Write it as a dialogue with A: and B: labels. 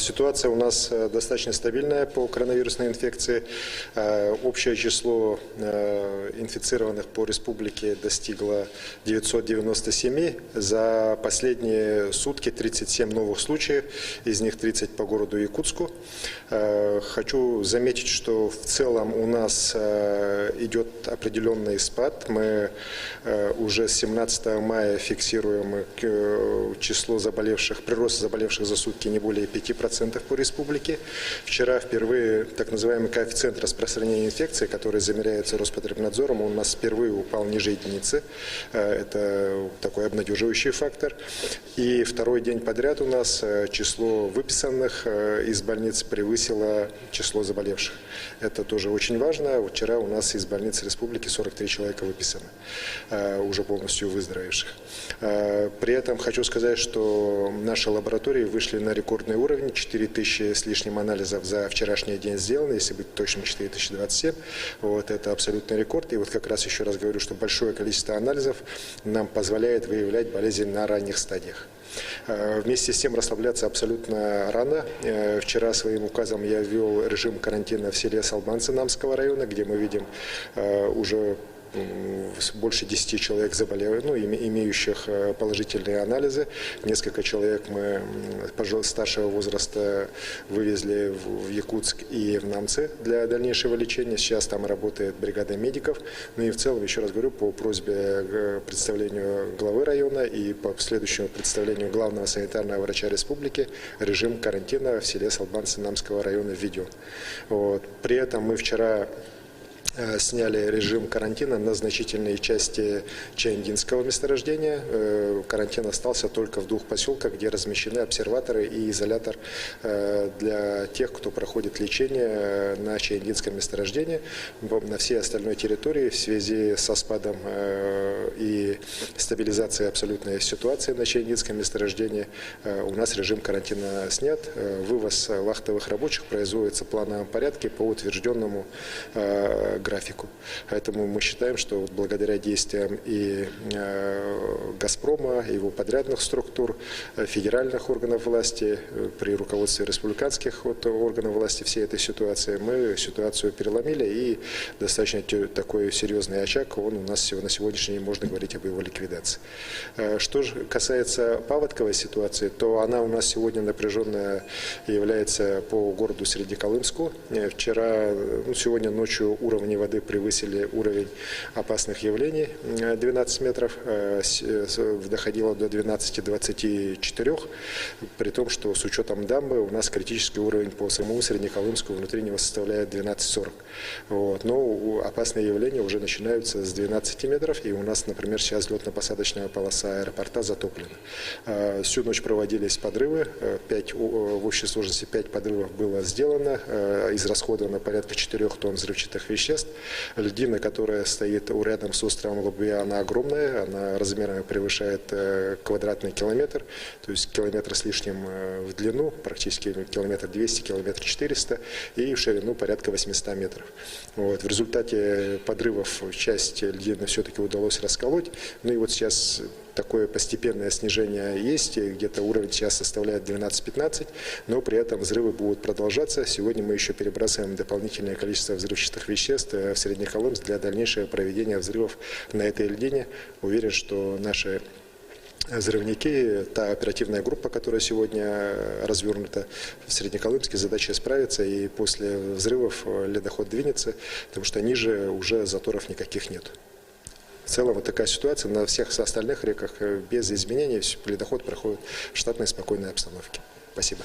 A: Ситуация у нас достаточно стабильная по коронавирусной инфекции. Общее число инфицированных по республике достигло 997. За последние сутки 37 новых случаев, из них 30 по городу Якутску. Хочу заметить, что в целом у нас идет определенный спад. Мы уже с 17 мая фиксируем число заболевших, прирост заболевших за сутки не более 5% по республике. Вчера впервые так называемый коэффициент распространения инфекции, который замеряется Роспотребнадзором, он у нас впервые упал ниже единицы. Это такой обнадеживающий фактор. И второй день подряд у нас число выписанных из больниц превысило число заболевших. Это тоже очень важно. Вчера у нас из больниц республики 43 человека выписано, уже полностью выздоровевших. При этом хочу сказать, что наши лаборатории вышли на рекордный уровень. 4000 с лишним анализов за вчерашний день сделано, если быть точным, 4027. Вот, это абсолютный рекорд. И вот как раз еще раз говорю, что большое количество анализов нам позволяет выявлять болезнь на ранних стадиях. Вместе с тем расслабляться абсолютно рано. Вчера своим указом я ввел режим карантина в селе Салбанцы Намского района, где мы видим уже больше 10 человек заболевших, имеющих положительные анализы. Несколько человек мы старшего возраста вывезли в Якутск и в Намцы для дальнейшего лечения. Сейчас там работает бригада медиков. Ну и в целом, еще раз говорю, по просьбе представлению главы района и по следующему представлению главного санитарного врача республики режим карантина в селе Салбанцы Намского района введен. Вот. При этом мы вчера сняли режим карантина на значительной части Чаяндинского месторождения. Карантин остался только в 2 поселках, где размещены обсерваторы и изолятор для тех, кто проходит лечение на Чаяндинском месторождении. На всей остальной территории в связи со спадом и стабилизацией абсолютной ситуации на Чаяндинском месторождении у нас режим карантина снят. Вывоз вахтовых рабочих производится в плановом порядке по утвержденному графику. Поэтому мы считаем, что благодаря действиям и «Газпрома», и его подрядных структур, федеральных органов власти, при руководстве республиканских органов власти всей этой ситуации, мы ситуацию переломили, и достаточно такой серьезный очаг, он у нас на сегодняшний день можно говорить об его ликвидации. Что же касается паводковой ситуации, то она у нас сегодня напряженная является по городу Среднеколымску. Сегодня ночью уровни воды превысили уровень опасных явлений 12 метров, доходило до 12-24, при том, что с учетом дамбы у нас критический уровень по самому Среднеколымску внутреннего составляет 12-40. Вот. Но опасные явления уже начинаются с 12 метров, и у нас, например, сейчас взлетно-посадочная полоса аэропорта затоплена. Всю ночь проводились подрывы, в общей сложности 5 подрывов было сделано, израсходовано порядка 4 тонн взрывчатых веществ. Льдина, которая стоит рядом с островом Лобуя, она огромная, она размерами превышает квадратный километр, то есть километр с лишним в длину, практически километр 200, километр 400, и в ширину порядка 800 метров. Вот. В результате подрывов часть льдины все-таки удалось расколоть, ну и вот сейчас такое постепенное снижение есть, где-то уровень сейчас составляет 12-15, но при этом взрывы будут продолжаться. Сегодня мы еще перебрасываем дополнительное количество взрывчатых веществ в Среднеколымск для дальнейшего проведения взрывов на этой льдине. Уверен, что наши взрывники, та оперативная группа, которая сегодня развернута в Среднеколымске, задача справиться, и после взрывов ледоход двинется, потому что ниже уже заторов никаких нет. В целом вот такая ситуация на всех остальных реках без изменений. Ледоход проходит в штатной спокойной обстановке. Спасибо.